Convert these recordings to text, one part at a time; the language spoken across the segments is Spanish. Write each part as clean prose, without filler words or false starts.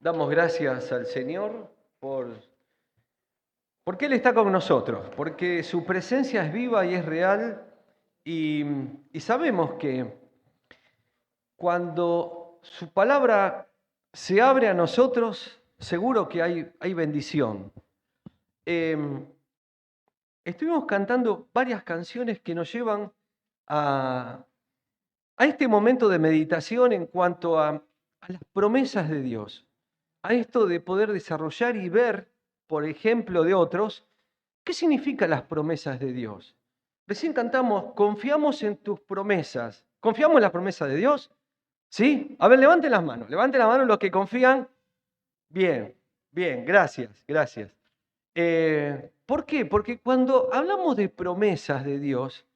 Damos gracias al Señor porque Él está con nosotros, porque su presencia es viva y es real y, y sabemos que cuando su palabra se abre a nosotros, seguro que hay bendición. Eh, Estuvimos cantando varias canciones que nos llevan a, a este momento de meditación en cuanto a las promesas de Dios, a esto de poder desarrollar y ver, por ejemplo, de otros, qué significan las promesas de Dios. Recién cantamos, confiamos en tus promesas. ¿Confiamos en las promesas de Dios? ¿Sí? A ver, levanten las manos los que confían. Bien, bien, gracias. ¿Por qué? Porque cuando hablamos de promesas de Dios,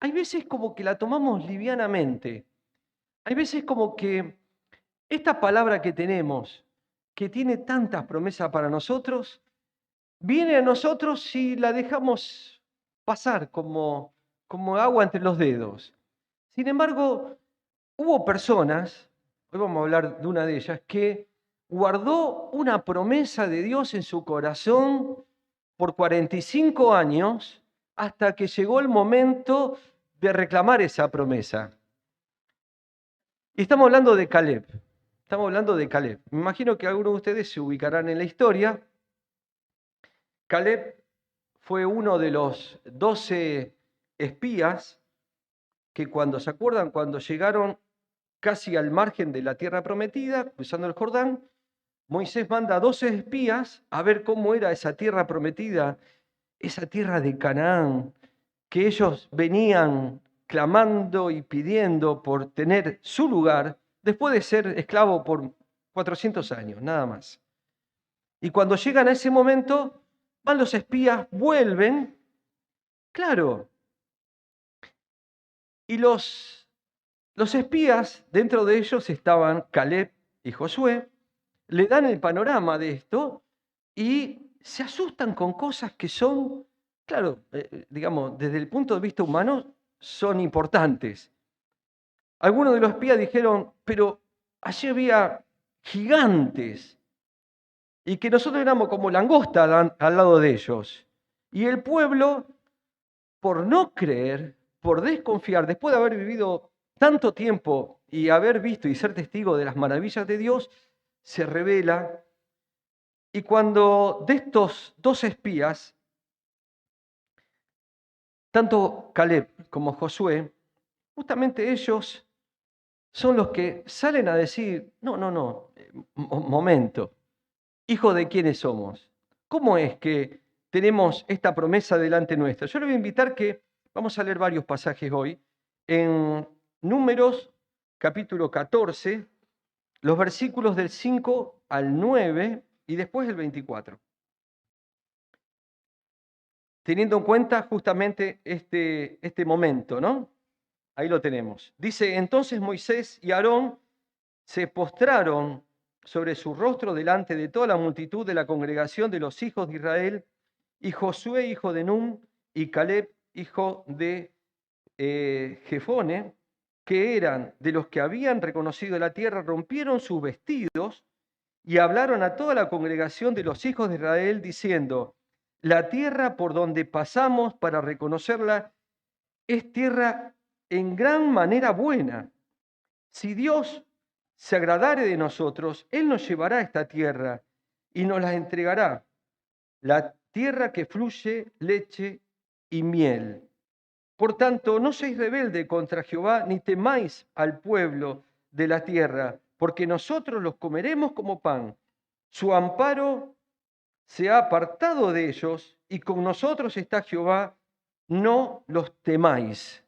hay veces como que la tomamos livianamente. Hay veces como que esta palabra que tenemos, que tiene tantas promesas para nosotros, viene a nosotros si la dejamos pasar como agua entre los dedos. Sin embargo, hubo personas, hoy vamos a hablar de una de ellas, que guardó una promesa de Dios en su corazón por 45 años hasta que llegó el momento de reclamar esa promesa. Y estamos hablando de Caleb. Estamos hablando de Caleb. Me imagino que algunos de ustedes se ubicarán en la historia. Caleb fue uno de los 12 espías que ¿se acuerdan? Cuando llegaron casi al margen de la tierra prometida, cruzando el Jordán, Moisés manda a 12 espías a ver cómo era esa tierra prometida, esa tierra de Canaán, que ellos venían clamando y pidiendo por tener su lugar después de ser esclavos por 400 años, nada más. Y cuando llegan a ese momento, van los espías, vuelven, claro, y los espías, dentro de ellos estaban Caleb y Josué, le dan el panorama de esto y se asustan con cosas que son, claro, digamos, desde el punto de vista humano, son importantes. Algunos de los espías dijeron, pero allí había gigantes y que nosotros éramos como langosta al lado de ellos. Y el pueblo, por no creer, por desconfiar, después de haber vivido tanto tiempo y haber visto y ser testigo de las maravillas de Dios, se rebela. Y cuando de estos dos espías, tanto Caleb como Josué, justamente ellos son los que salen a decir, no, momento, hijo de quiénes somos. ¿Cómo es que tenemos esta promesa delante nuestra? Yo le voy a invitar que vamos a leer varios pasajes hoy. En Números, capítulo 14, los versículos del 5 al 9 y después el 24. Teniendo en cuenta justamente este momento, ¿no? Ahí lo tenemos. Dice, entonces Moisés y Aarón se postraron sobre su rostro delante de toda la multitud de la congregación de los hijos de Israel, y Josué, hijo de Nun, y Caleb, hijo de Jefone, que eran de los que habían reconocido la tierra, rompieron sus vestidos y hablaron a toda la congregación de los hijos de Israel, diciendo, la tierra por donde pasamos para reconocerla es tierra en gran manera buena. Si Dios se agradare de nosotros, Él nos llevará a esta tierra y nos la entregará, la tierra que fluye leche y miel. Por tanto, no seáis rebelde contra Jehová, ni temáis al pueblo de la tierra, porque nosotros los comeremos como pan. Su amparo se ha apartado de ellos, y con nosotros está Jehová, no los temáis.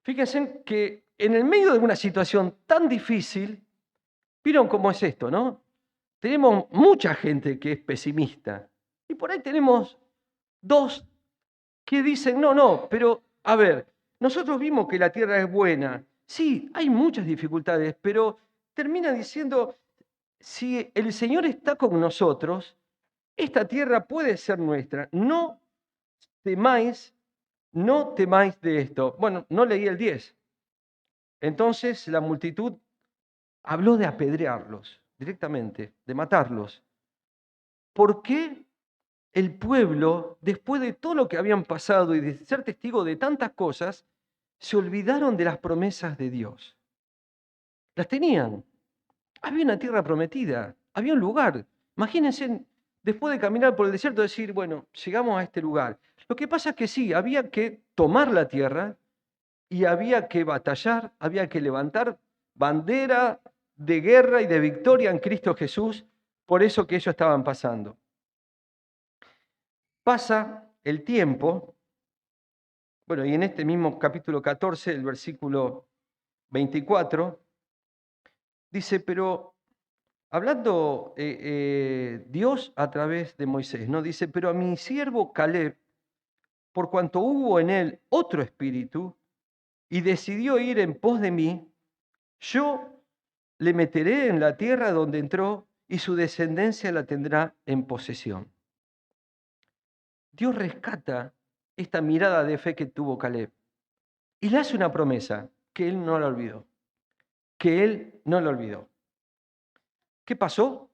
Fíjense que en el medio de una situación tan difícil, ¿vieron cómo es esto, no? Tenemos mucha gente que es pesimista, y por ahí tenemos dos que dicen, no, pero a ver, nosotros vimos que la tierra es buena. Sí, hay muchas dificultades, pero termina diciendo, si el Señor está con nosotros, esta tierra puede ser nuestra. Temáis, no temáis de esto. Bueno, no leí el 10. Entonces la multitud habló de apedrearlos, directamente, de matarlos. ¿Por qué el pueblo, después de todo lo que habían pasado y de ser testigo de tantas cosas, se olvidaron de las promesas de Dios? Las tenían. Había una tierra prometida, había un lugar. Imagínense, después de caminar por el desierto, decir, bueno, llegamos a este lugar. Lo que pasa es que sí, había que tomar la tierra y había que batallar, había que levantar bandera de guerra y de victoria en Cristo Jesús por eso que ellos estaban pasando. Pasa el tiempo, bueno, y en este mismo capítulo 14, el versículo 24, dice, pero hablando Dios a través de Moisés, ¿no? Dice, pero a mi siervo Caleb, por cuanto hubo en él otro espíritu y decidió ir en pos de mí, yo le meteré en la tierra donde entró y su descendencia la tendrá en posesión. Dios rescata esta mirada de fe que tuvo Caleb y le hace una promesa que él no la olvidó, que él no la olvidó. ¿Qué pasó?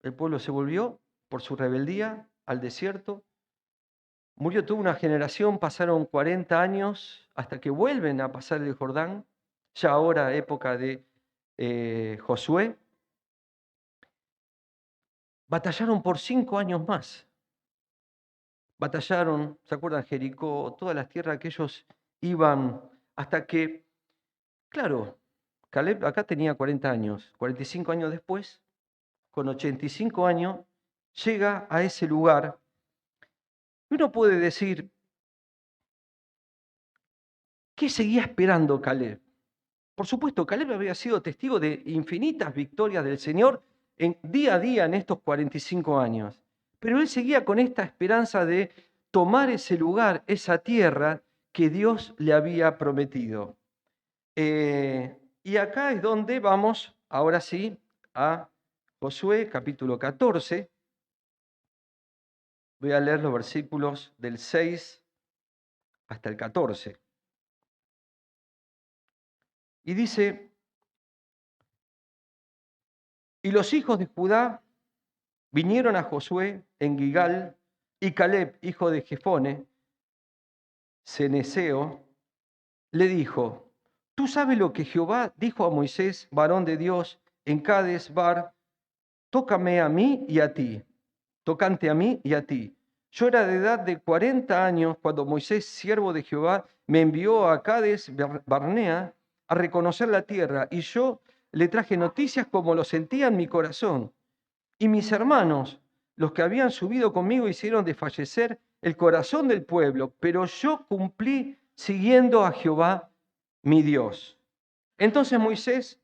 El pueblo se volvió por su rebeldía al desierto. Murió toda una generación, pasaron 40 años hasta que vuelven a pasar el Jordán, ya ahora época de Josué. Batallaron por 5 años más. Batallaron, ¿se acuerdan? Jericó, todas las tierras que ellos iban, hasta que, claro, Caleb acá tenía 40 años, 45 años después, con 85 años, llega a ese lugar. Uno puede decir, ¿qué seguía esperando Caleb? Por supuesto, Caleb había sido testigo de infinitas victorias del Señor día a día en estos 45 años. Pero él seguía con esta esperanza de tomar ese lugar, esa tierra que Dios le había prometido. Y acá es donde vamos, ahora sí, a Josué capítulo 14. Voy a leer los versículos del 6 hasta el 14. Y dice, y los hijos de Judá vinieron a Josué en Gilgal, y Caleb, hijo de Jefone, ceneseo, le dijo, tú sabes lo que Jehová dijo a Moisés, varón de Dios, en Cades Bar, tócame a mí y a ti, tocante a mí y a ti. Yo era de edad de 40 años cuando Moisés, siervo de Jehová, me envió a Cades Barnea a reconocer la tierra, y yo le traje noticias como lo sentía en mi corazón. Y mis hermanos, los que habían subido conmigo, hicieron desfallecer el corazón del pueblo, pero yo cumplí siguiendo a Jehová, mi Dios. Entonces Moisés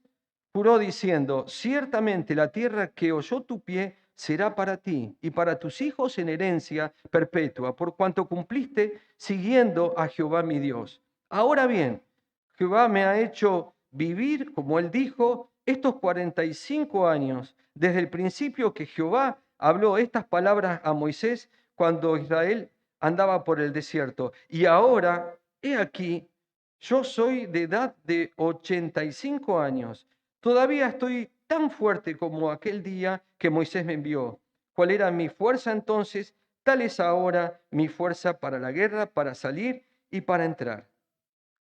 juró diciendo, ciertamente la tierra que oyó tu pie será para ti y para tus hijos en herencia perpetua, por cuanto cumpliste siguiendo a Jehová, mi Dios. Ahora bien, Jehová me ha hecho vivir, como él dijo, estos 45 años, desde el principio que Jehová habló estas palabras a Moisés cuando Israel andaba por el desierto. Y ahora, he aquí, yo soy de edad de 85 años. Todavía estoy tan fuerte como aquel día que Moisés me envió. ¿Cuál era mi fuerza entonces? Tal es ahora mi fuerza para la guerra, para salir y para entrar.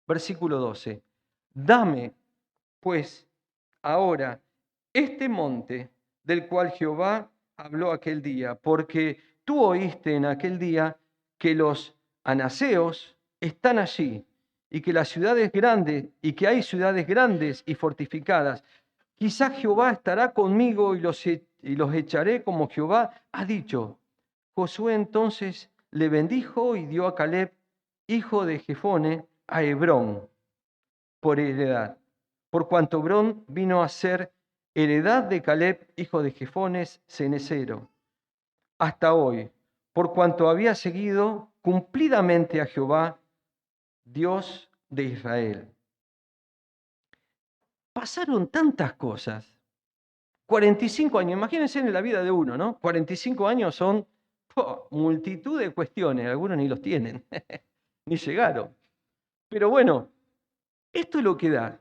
Versículo 12. Dame, pues, ahora este monte del cual Jehová habló aquel día, porque tú oíste en aquel día que los anaseos están allí y que las ciudades grandes y que hay ciudades grandes y fortificadas. Quizás Jehová estará conmigo y los echaré como Jehová ha dicho. Josué entonces le bendijo y dio a Caleb, hijo de Jefone, a Hebrón por heredad, por cuanto Hebrón vino a ser heredad de Caleb, hijo de Jefones, cenesero, hasta hoy, por cuanto había seguido cumplidamente a Jehová, Dios de Israel. Pasaron tantas cosas. 45 años, imagínense en la vida de uno, ¿no? 45 años son multitud de cuestiones, algunos ni los tienen, ni llegaron. Pero bueno, esto es lo que da.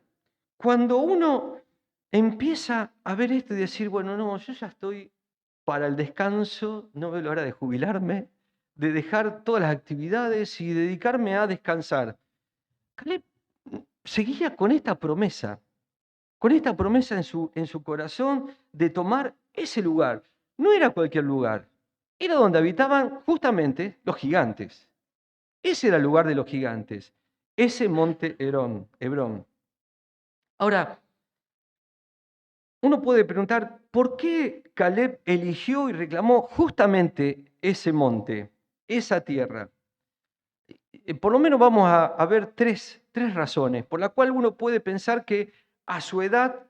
Cuando uno empieza a ver esto y decir, bueno, no, yo ya estoy para el descanso, no veo la hora de jubilarme, de dejar todas las actividades y dedicarme a descansar. Caleb seguía con esta promesa en su corazón de tomar ese lugar. No era cualquier lugar, era donde habitaban justamente los gigantes. Ese era el lugar de los gigantes, ese monte Hebrón. Ahora, uno puede preguntar, ¿por qué Caleb eligió y reclamó justamente ese monte, esa tierra? Por lo menos vamos a ver tres razones por las cuales uno puede pensar que a su edad,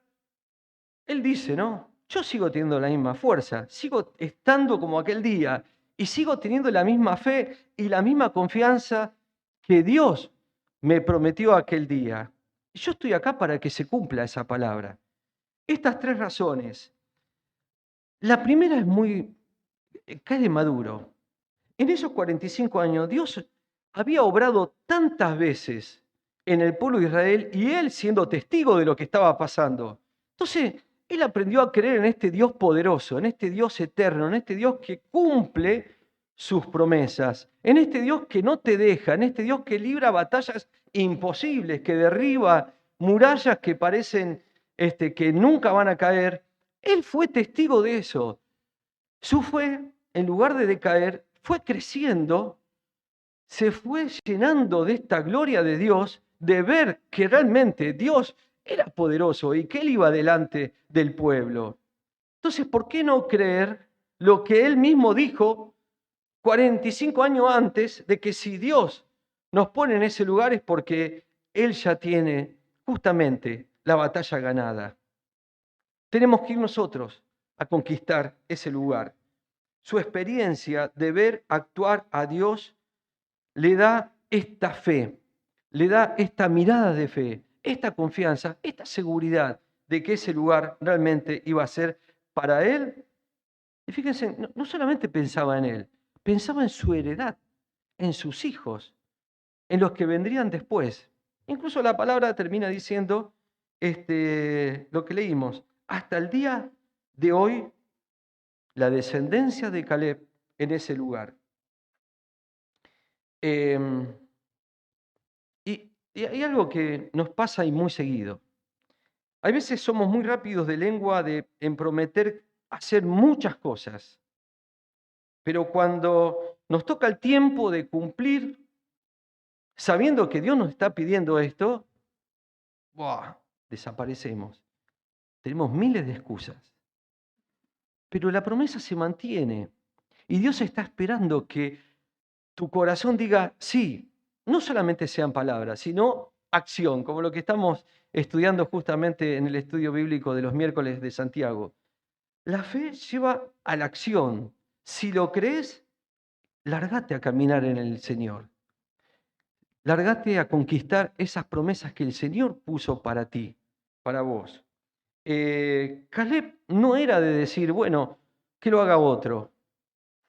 él dice, ¿no? Yo sigo teniendo la misma fuerza, sigo estando como aquel día y sigo teniendo la misma fe y la misma confianza que Dios me prometió aquel día. Y yo estoy acá para que se cumpla esa palabra. Estas tres razones. La primera es cae de maduro. En esos 45 años, Dios había obrado tantas veces en el pueblo de Israel y él siendo testigo de lo que estaba pasando. Entonces, él aprendió a creer en este Dios poderoso, en este Dios eterno, en este Dios que cumple sus promesas, en este Dios que no te deja, en este Dios que libra batallas imposibles, que derriba murallas que parecen que nunca van a caer. Él fue testigo de eso. Su fe, en lugar de decaer, fue creciendo, se fue llenando de esta gloria de Dios, de ver que realmente Dios era poderoso y que Él iba delante del pueblo. Entonces, ¿por qué no creer lo que Él mismo dijo 45 años antes de que si Dios nos pone en ese lugar es porque Él ya tiene justamente la batalla ganada? Tenemos que ir nosotros a conquistar ese lugar. Su experiencia de ver actuar a Dios le da esta fe, le da esta mirada de fe, esta confianza, esta seguridad de que ese lugar realmente iba a ser para él. Y fíjense, no solamente pensaba en él, pensaba en su heredad, en sus hijos, en los que vendrían después. Incluso la palabra termina diciendo lo que leímos, hasta el día de hoy, la descendencia de Caleb en ese lugar. Em, y hay algo que nos pasa y muy seguido. Hay veces somos muy rápidos de lengua en prometer hacer muchas cosas, pero cuando nos toca el tiempo de cumplir, sabiendo que Dios nos está pidiendo esto, ¡buah!, desaparecemos. Tenemos miles de excusas. Pero la promesa se mantiene y Dios está esperando que tu corazón diga sí, no solamente sean palabras, sino acción, como lo que estamos estudiando justamente en el estudio bíblico de los miércoles de Santiago. La fe lleva a la acción. Si lo crees, lárgate a caminar en el Señor. Lárgate a conquistar esas promesas que el Señor puso para ti, para vos. Caleb no era de decir, bueno, que lo haga otro.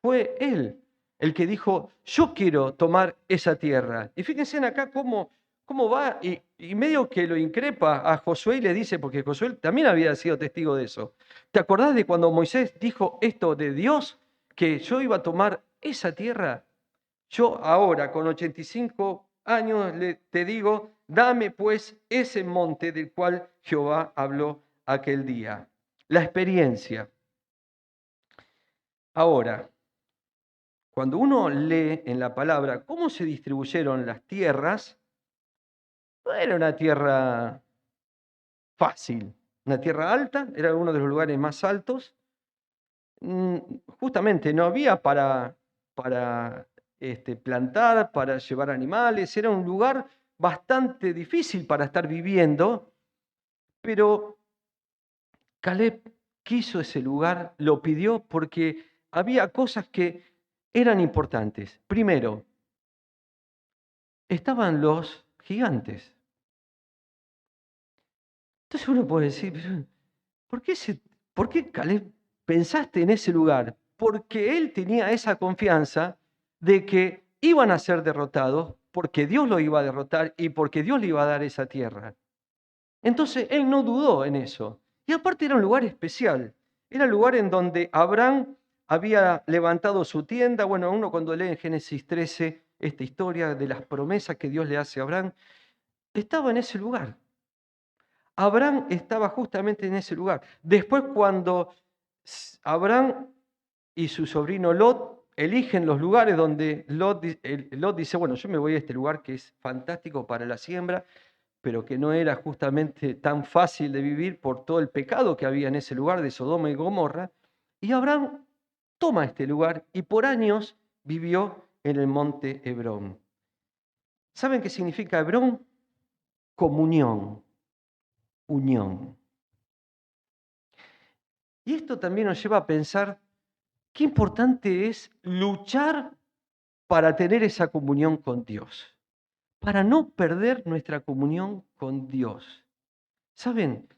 Fue él el que dijo, yo quiero tomar esa tierra. Y fíjense en acá cómo va y medio que lo increpa a Josué y le dice, porque Josué también había sido testigo de eso. ¿Te acordás de cuando Moisés dijo esto de Dios, que yo iba a tomar esa tierra? Yo ahora, con 85 años, te digo, dame pues ese monte del cual Jehová habló aquel día. La experiencia. Ahora, cuando uno lee en la palabra cómo se distribuyeron las tierras, no era una tierra fácil, una tierra alta, era uno de los lugares más altos. Justamente no había para plantar, para llevar animales, era un lugar bastante difícil para estar viviendo, pero Caleb quiso ese lugar, lo pidió porque había cosas que eran importantes. Primero, estaban los gigantes. Entonces uno puede decir, "Pero, ¿por qué Caleb pensaste en ese lugar?". Porque él tenía esa confianza de que iban a ser derrotados, porque Dios lo iba a derrotar y porque Dios le iba a dar esa tierra. Entonces él no dudó en eso. Y aparte era un lugar especial. Era el lugar en donde Abraham había levantado su tienda. Bueno, uno cuando lee en Génesis 13 esta historia de las promesas que Dios le hace a Abraham, estaba en ese lugar. Abraham estaba justamente en ese lugar. Después cuando Abraham y su sobrino Lot eligen los lugares donde Lot dice, bueno, yo me voy a este lugar que es fantástico para la siembra, pero que no era justamente tan fácil de vivir por todo el pecado que había en ese lugar de Sodoma y Gomorra. Y Abraham toma este lugar y por años vivió en el monte Hebrón. ¿Saben qué significa Hebrón? Comunión, unión. Y esto también nos lleva a pensar qué importante es luchar para tener esa comunión con Dios, para no perder nuestra comunión con Dios. ¿Saben?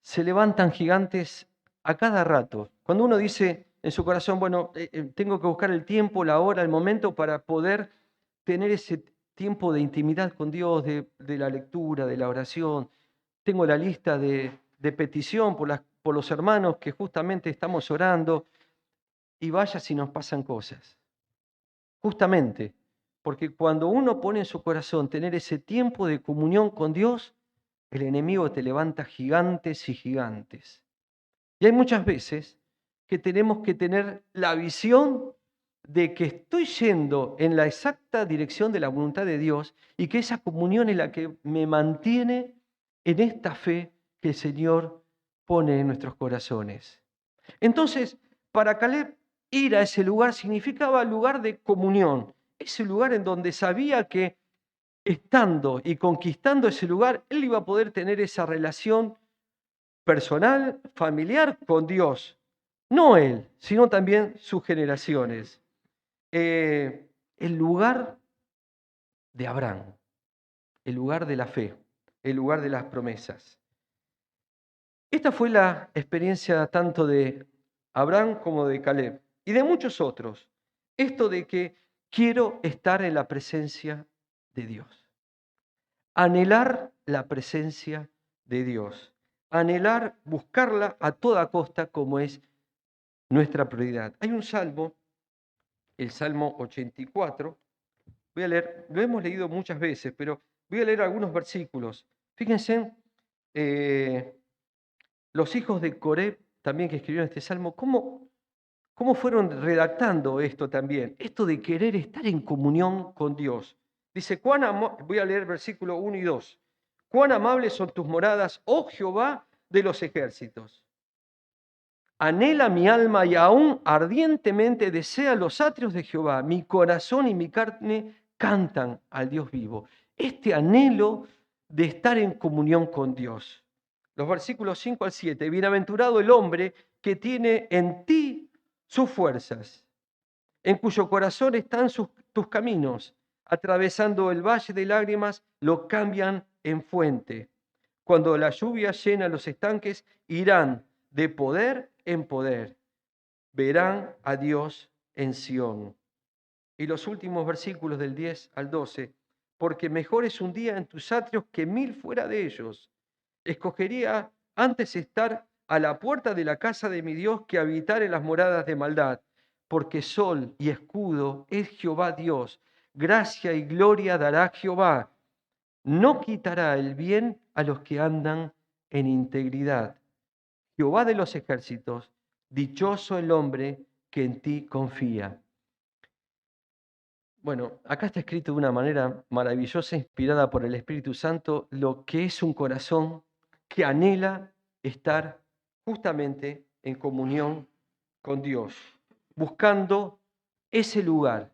Se levantan gigantes a cada rato. Cuando uno dice en su corazón, bueno, tengo que buscar el tiempo, la hora, el momento para poder tener ese tiempo de intimidad con Dios, de la lectura, de la oración. Tengo la lista de petición por los hermanos que justamente estamos orando y vaya si nos pasan cosas. Justamente, porque cuando uno pone en su corazón tener ese tiempo de comunión con Dios, el enemigo te levanta gigantes y gigantes. Y hay muchas veces que tenemos que tener la visión de que estoy yendo en la exacta dirección de la voluntad de Dios y que esa comunión es la que me mantiene en esta fe que el Señor pone en nuestros corazones. Entonces, para Caleb, ir a ese lugar significaba lugar de comunión, ese lugar en donde sabía que estando y conquistando ese lugar, él iba a poder tener esa relación personal, familiar con Dios. No él, sino también sus generaciones. El lugar de Abraham, el lugar de la fe, el lugar de las promesas. Esta fue la experiencia tanto de Abraham como de Caleb y de muchos otros. Esto de que quiero estar en la presencia de Dios. Anhelar la presencia de Dios. Anhelar, buscarla a toda costa como es nuestra prioridad. Hay un salmo, el Salmo 84. Voy a leer, lo hemos leído muchas veces, pero voy a leer algunos versículos. Fíjense, eh, los hijos de Coré, también que escribieron este salmo, cómo fueron redactando esto también, esto de querer estar en comunión con Dios. Dice, voy a leer versículo 1 y 2. Cuán amables son tus moradas, oh Jehová de los ejércitos. Anhela mi alma y aún ardientemente desea los atrios de Jehová. Mi corazón y mi carne cantan al Dios vivo. Este anhelo de estar en comunión con Dios. Los versículos 5 al 7. Bienaventurado el hombre que tiene en ti sus fuerzas, en cuyo corazón están tus caminos. Atravesando el valle de lágrimas, lo cambian en fuente. Cuando la lluvia llena los estanques, irán de poder en poder. Verán a Dios en Sión. Y los últimos versículos del 10 al 12. Porque mejor es un día en tus atrios que 1000 fuera de ellos. Escogería antes estar a la puerta de la casa de mi Dios que habitar en las moradas de maldad. Porque sol y escudo es Jehová Dios. Gracia y gloria dará Jehová. No quitará el bien a los que andan en integridad. Jehová de los ejércitos, dichoso el hombre que en ti confía. Bueno, acá está escrito de una manera maravillosa, inspirada por el Espíritu Santo, lo que es un corazón que anhela estar justamente en comunión con Dios, buscando ese lugar,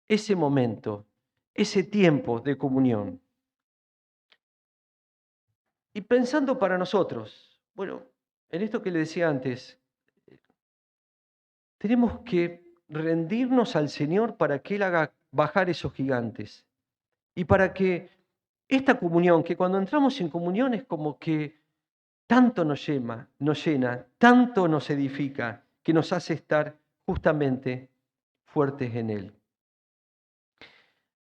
ese momento, ese tiempo de comunión. Y pensando para nosotros, bueno, en esto que le decía antes, tenemos que rendirnos al Señor para que Él haga bajar esos gigantes. Y para que esta comunión, que cuando entramos en comunión es como que tanto nos llena, tanto nos edifica, que nos hace estar justamente fuertes en Él.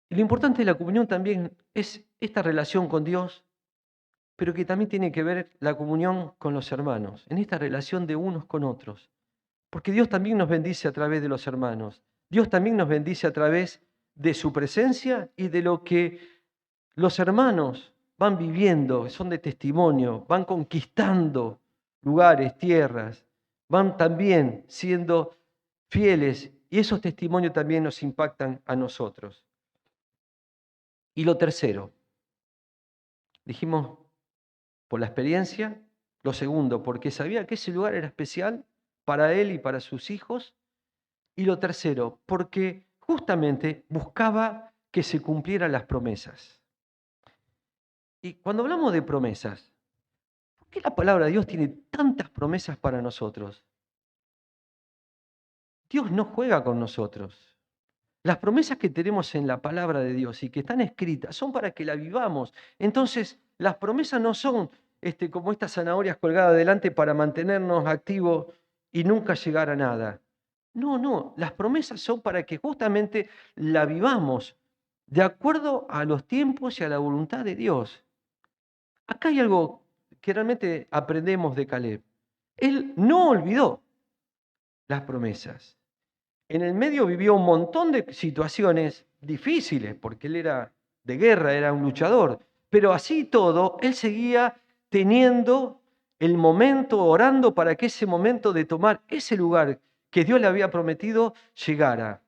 Y lo importante de la comunión también es esta relación con Dios, pero que también tiene que ver la comunión con los hermanos, en esta relación de unos con otros. Porque Dios también nos bendice a través de los hermanos. Dios también nos bendice a través de su presencia y de lo que los hermanos van viviendo, son de testimonio, van conquistando lugares, tierras, van también siendo fieles y esos testimonios también nos impactan a nosotros. Y lo tercero, dijimos por la experiencia. Lo segundo, porque sabía que ese lugar era especial para él y para sus hijos. Y lo tercero, porque justamente buscaba que se cumplieran las promesas. Y cuando hablamos de promesas, ¿por qué la palabra de Dios tiene tantas promesas para nosotros? Dios no juega con nosotros. Las promesas que tenemos en la palabra de Dios y que están escritas son para que la vivamos. Entonces, las promesas no son como estas zanahorias colgadas adelante para mantenernos activos y nunca llegar a nada. No, no, las promesas son para que justamente la vivamos de acuerdo a los tiempos y a la voluntad de Dios. Acá hay algo que realmente aprendemos de Caleb. Él no olvidó las promesas. En el medio vivió un montón de situaciones difíciles, porque él era de guerra, era un luchador, pero así todo, él seguía teniendo el momento, orando para que ese momento de tomar ese lugar que Dios le había prometido llegara.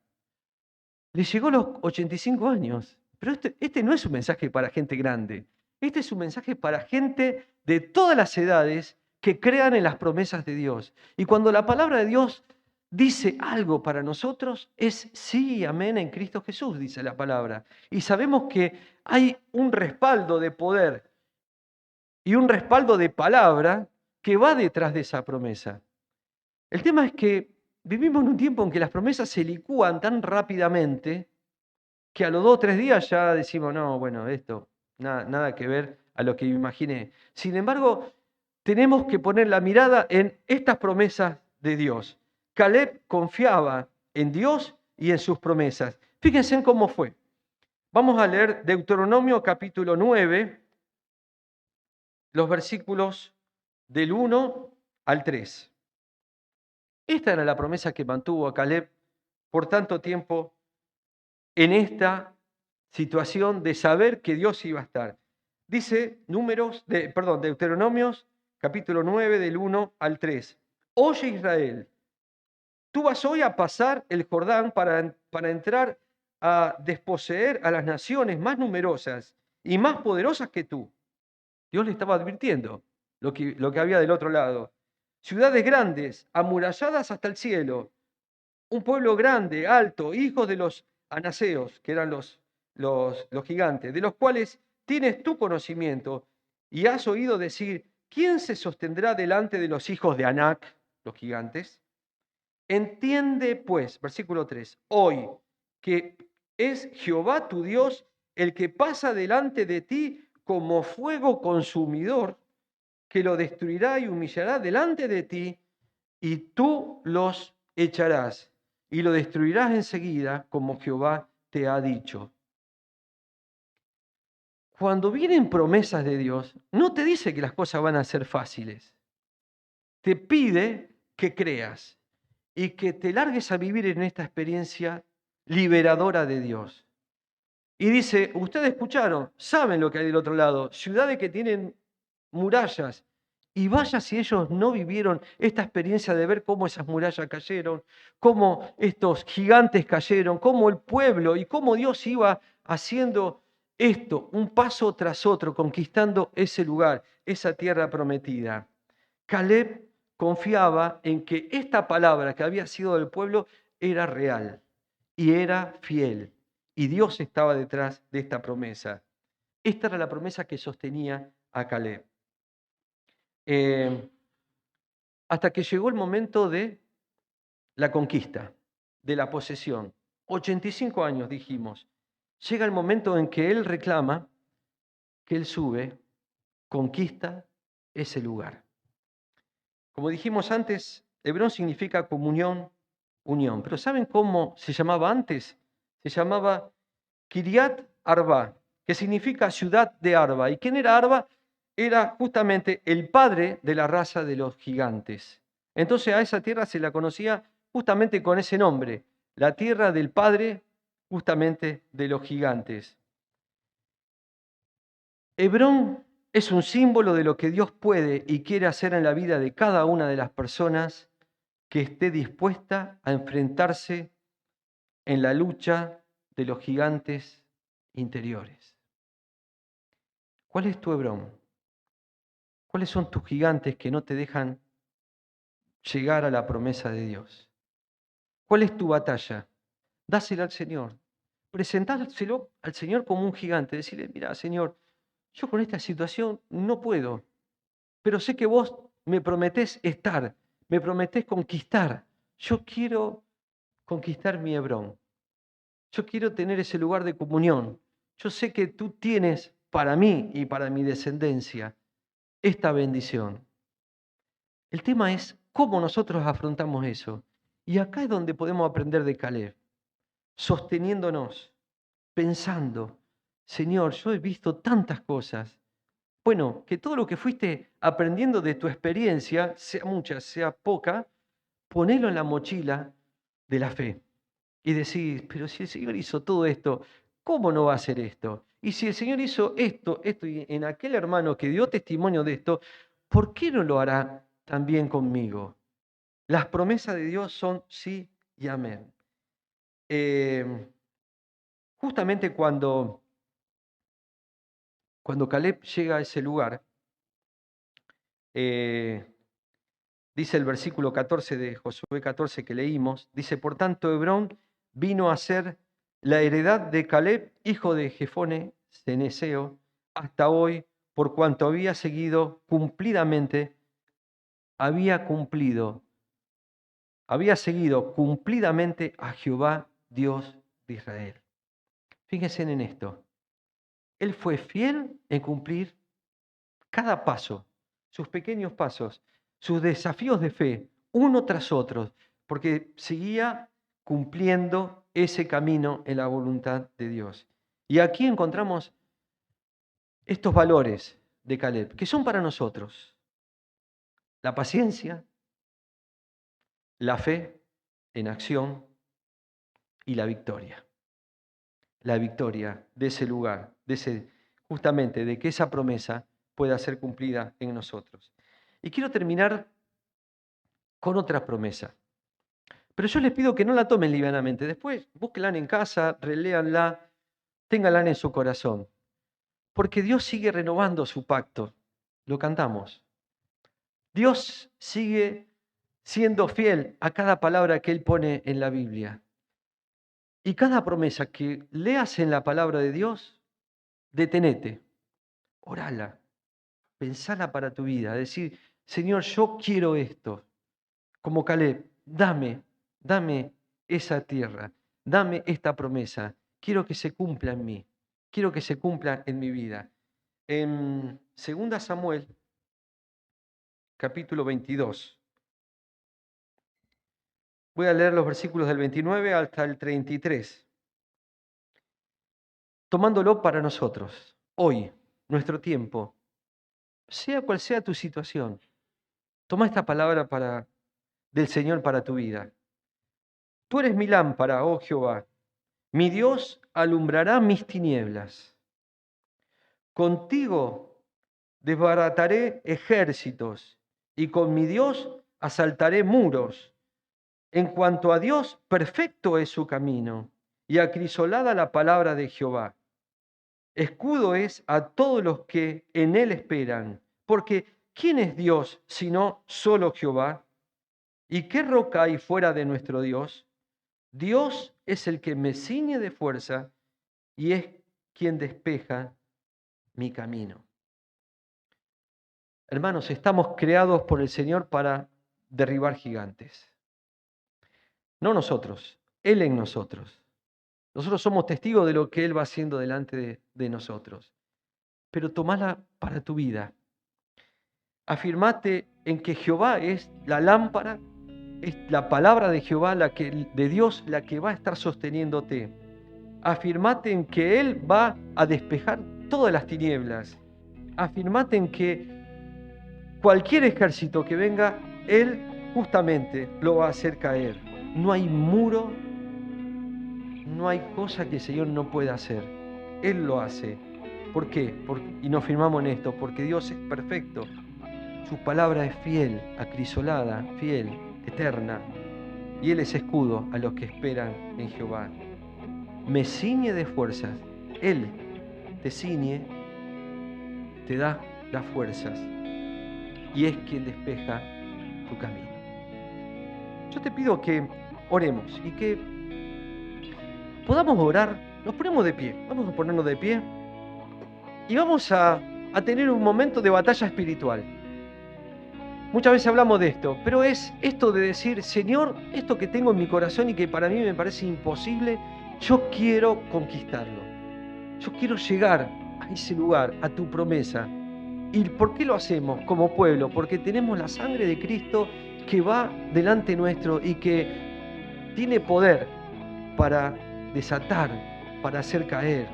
Le llegó a los 85 años, pero este no es un mensaje para gente grande, este es un mensaje para gente de todas las edades que crean en las promesas de Dios. Y cuando la palabra de Dios dice algo para nosotros, es sí, amén, en Cristo Jesús, dice la palabra. Y sabemos que hay un respaldo de poder y un respaldo de palabra que va detrás de esa promesa. El tema es que vivimos en un tiempo en que las promesas se licúan tan rápidamente que a los 2 o 3 días ya decimos, no, bueno, esto, nada que ver a lo que me imaginé. Sin embargo, tenemos que poner la mirada en estas promesas de Dios. Caleb confiaba en Dios y en sus promesas. Fíjense en cómo fue. Vamos a leer Deuteronomio capítulo 9, los versículos del 1 al 3. Esta era la promesa que mantuvo a Caleb por tanto tiempo en esta situación de saber que Dios iba a estar. Dice Deuteronomios capítulo 9 del 1 al 3. Oye Israel, tú vas hoy a pasar el Jordán para entrar a desposeer a las naciones más numerosas y más poderosas que tú. Dios le estaba advirtiendo lo que había del otro lado. Ciudades grandes, amuralladas hasta el cielo, un pueblo grande, alto, hijos de los anaseos, que eran los gigantes, de los cuales tienes tu conocimiento y has oído decir, ¿quién se sostendrá delante de los hijos de Anac, los gigantes? Entiende pues, versículo 3, hoy que es Jehová tu Dios el que pasa delante de ti como fuego consumidor, que lo destruirá y humillará delante de ti, y tú los echarás y lo destruirás enseguida, como Jehová te ha dicho. Cuando vienen promesas de Dios, no te dice que las cosas van a ser fáciles. Te pide que creas y que te largues a vivir en esta experiencia liberadora de Dios. Y dice, ustedes escucharon, saben lo que hay del otro lado, ciudades que tienen murallas. Y vaya si ellos no vivieron esta experiencia de ver cómo esas murallas cayeron, cómo estos gigantes cayeron, cómo el pueblo y cómo Dios iba haciendo esto, un paso tras otro, conquistando ese lugar, esa tierra prometida. Caleb confiaba en que esta palabra que había sido del pueblo era real y era fiel. Y Dios estaba detrás de esta promesa. Esta era la promesa que sostenía a Caleb. Hasta que llegó el momento de la conquista, de la posesión. 85 años dijimos. Llega el momento en que él reclama, que él sube, conquista ese lugar. Como dijimos antes, Hebrón significa comunión, unión. Pero ¿saben cómo se llamaba antes? Se llamaba Kiriat Arba, que significa ciudad de Arba. ¿Y quién era Arba? era justamente el padre de la raza de los gigantes. Entonces a esa tierra se la conocía justamente con ese nombre, la tierra del padre justamente de los gigantes. Hebrón es un símbolo de lo que Dios puede y quiere hacer en la vida de cada una de las personas que esté dispuesta a enfrentarse en la lucha de los gigantes interiores. ¿Cuál es tu Hebrón? ¿Cuáles son tus gigantes que no te dejan llegar a la promesa de Dios? ¿Cuál es tu batalla? Dásela al Señor. Presentárselo al Señor como un gigante. Decirle, mira, Señor, yo con esta situación no puedo, pero sé que vos me prometés estar, me prometés conquistar. Yo quiero conquistar mi Hebrón. Yo quiero tener ese lugar de comunión. Yo sé que tú tienes para mí y para mi descendencia esta bendición. El tema es cómo nosotros afrontamos eso. Y acá es donde podemos aprender de Caleb, sosteniéndonos, pensando, Señor, yo he visto tantas cosas. Bueno, que todo lo que fuiste aprendiendo de tu experiencia, sea mucha, sea poca, ponelo en la mochila de la fe. Y decís, pero si el Señor hizo todo esto, ¿cómo no va a hacer esto? Y si el Señor hizo esto, esto y en aquel hermano que dio testimonio de esto, ¿por qué no lo hará también conmigo? Las promesas de Dios son sí y amén. Justamente cuando Caleb llega a ese lugar, eh, dice el versículo 14 de Josué 14 que leímos, dice, por tanto Hebrón vino a ser la heredad de Caleb, hijo de Jefone, ceneseo, hasta hoy, por cuanto había seguido había seguido cumplidamente a Jehová, Dios de Israel. Fíjense en esto. Él fue fiel en cumplir cada paso, sus pequeños pasos, sus desafíos de fe, uno tras otro, porque seguía cumpliendo ese camino en la voluntad de Dios. Y aquí encontramos estos valores de Caleb, que son para nosotros: la paciencia, la fe en acción y la victoria. La victoria de ese lugar, justamente de que esa promesa pueda ser cumplida en nosotros. Y quiero terminar con otra promesa. Pero yo les pido que no la tomen livianamente. Después búsquenla en casa, reléanla, ténganla en su corazón. Porque Dios sigue renovando su pacto. Lo cantamos. Dios sigue siendo fiel a cada palabra que Él pone en la Biblia. Y cada promesa que leas en la palabra de Dios, detenete, orala, pensala para tu vida. Decir, Señor, yo quiero esto. Como Caleb, dame esa tierra, dame esta promesa. Quiero que se cumpla en mí, quiero que se cumpla en mi vida. En 2 Samuel, capítulo 22, voy a leer los versículos del 29 hasta el 33, tomándolo para nosotros, hoy, nuestro tiempo, sea cual sea tu situación. Toma esta palabra del Señor para tu vida. Tú eres mi lámpara, oh Jehová. Mi Dios alumbrará mis tinieblas. Contigo desbarataré ejércitos y con mi Dios asaltaré muros. En cuanto a Dios, perfecto es su camino y acrisolada la palabra de Jehová. Escudo es a todos los que en él esperan, porque ¿quién es Dios sino solo Jehová? ¿Y qué roca hay fuera de nuestro Dios? Dios es el que me ciñe de fuerza y es quien despeja mi camino. Hermanos, estamos creados por el Señor para derribar gigantes. No nosotros, Él en nosotros. Nosotros somos testigos de lo que Él va haciendo delante de nosotros. Pero tomala para tu vida. Afirmate en que Jehová es la lámpara, es la palabra de Jehová, de Dios, la que va a estar sosteniéndote. Afirmate en que Él va a despejar todas las tinieblas. afirmate en que cualquier ejército que venga, Él justamente lo va a hacer caer. No hay muro, no hay cosa que el Señor no pueda hacer. Él lo hace. ¿Por qué? Y nos firmamos en esto, porque Dios es perfecto. Su palabra es fiel, acrisolada, fiel, eterna. Y Él es escudo a los que esperan en Jehová. Me ciñe de fuerzas. Él te ciñe, te da las fuerzas. Y es quien despeja tu camino. Yo te pido que oremos y que podamos orar. Nos ponemos de pie. Vamos a ponernos de pie. Y vamos a tener un momento de batalla espiritual. Muchas veces hablamos de esto, pero es esto de decir, Señor, esto que tengo en mi corazón y que para mí me parece imposible, yo quiero conquistarlo. Yo quiero llegar a ese lugar, a tu promesa. ¿Y por qué lo hacemos como pueblo? Porque tenemos la sangre de Cristo que va delante nuestro y que tiene poder para desatar, para hacer caer,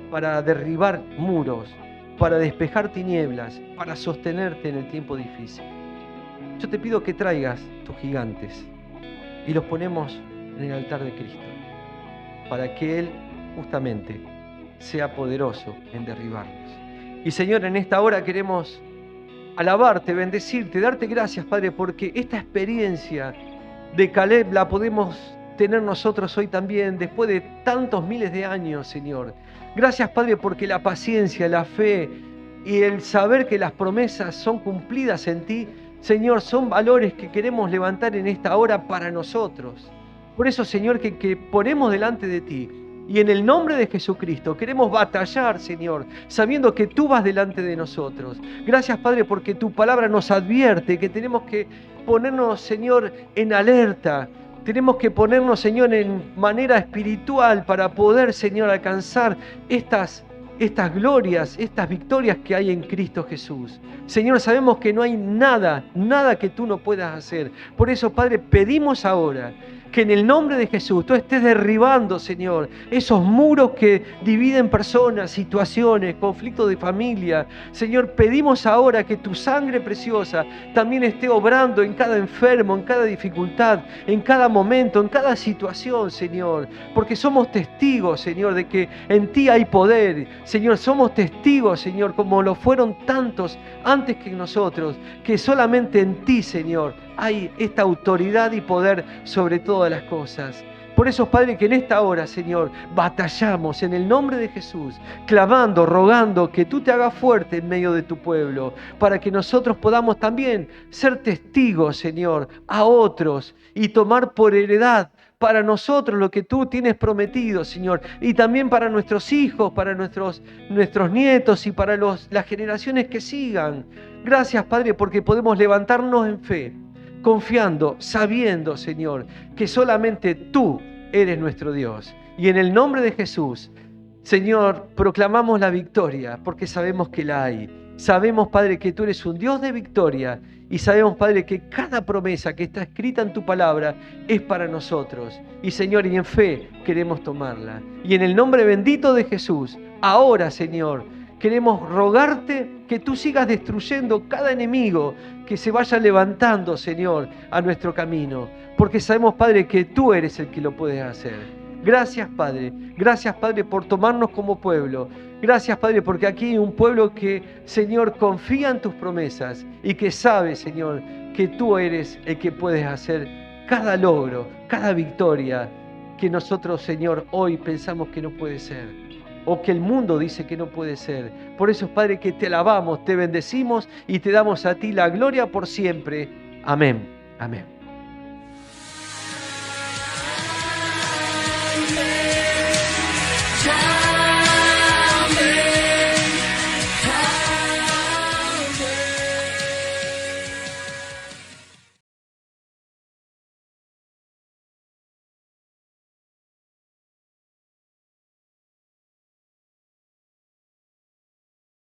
para derribar muros, para despejar tinieblas, para sostenerte en el tiempo difícil. Yo te pido que traigas tus gigantes y los ponemos en el altar de Cristo, para que Él justamente sea poderoso en derribarlos. Y Señor, en esta hora queremos alabarte, bendecirte, darte gracias, Padre, porque esta experiencia de Caleb la podemos tener nosotros hoy también, después de tantos miles de años, Señor. Gracias, Padre, porque la paciencia, la fe y el saber que las promesas son cumplidas en ti, Señor, son valores que queremos levantar en esta hora para nosotros. Por eso, Señor, que ponemos delante de ti. Y en el nombre de Jesucristo queremos batallar, Señor, sabiendo que tú vas delante de nosotros. Gracias, Padre, porque tu palabra nos advierte que tenemos que ponernos, Señor, en alerta. Tenemos que ponernos, Señor, en manera espiritual para poder, Señor, alcanzar estas glorias, estas victorias que hay en Cristo Jesús. Señor, sabemos que no hay nada que tú no puedas hacer. Por eso, Padre, pedimos ahora que en el nombre de Jesús tú estés derribando, Señor, esos muros que dividen personas, situaciones, conflictos de familia. Señor, pedimos ahora que tu sangre preciosa también esté obrando en cada enfermo, en cada dificultad, en cada momento, en cada situación, Señor. Porque somos testigos, Señor, de que en ti hay poder. Señor, somos testigos, Señor, como lo fueron tantos antes que nosotros, que solamente en ti, Señor, hay esta autoridad y poder sobre todas las cosas. Por eso, Padre, que en esta hora, Señor, batallamos en el nombre de Jesús, clamando, rogando que tú te hagas fuerte en medio de tu pueblo, para que nosotros podamos también ser testigos, Señor, a otros y tomar por heredad para nosotros lo que tú tienes prometido, Señor, y también para nuestros hijos, para nuestros nietos y para las generaciones que sigan. Gracias, Padre, porque podemos levantarnos en fe, confiando, sabiendo, Señor, que solamente tú eres nuestro Dios. Y en el nombre de Jesús, Señor, proclamamos la victoria, porque sabemos que la hay. Sabemos, Padre, que tú eres un Dios de victoria. Y sabemos, Padre, que cada promesa que está escrita en tu palabra es para nosotros. Y, Señor, y en fe queremos tomarla. Y en el nombre bendito de Jesús, ahora, Señor, queremos rogarte que tú sigas destruyendo cada enemigo que se vaya levantando, Señor, a nuestro camino. Porque sabemos, Padre, que tú eres el que lo puedes hacer. Gracias, Padre. Gracias, Padre, por tomarnos como pueblo. Gracias, Padre, porque aquí hay un pueblo que, Señor, confía en tus promesas y que sabe, Señor, que tú eres el que puedes hacer cada logro, cada victoria que nosotros, Señor, hoy pensamos que no puede ser, o que el mundo dice que no puede ser. Por eso, Padre, que te alabamos, te bendecimos y te damos a ti la gloria por siempre. Amén. Amén.